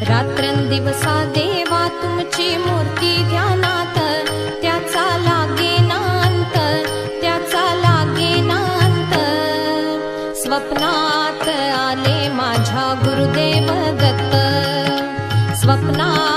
रात्रंदिवसा देवा तुमची मूर्ती ध्यानात, त्याचा लागेनांत, त्याचा लागेनांत। स्वप्नात आले माझ्या गुरुदेव दत्त, स्वप्नात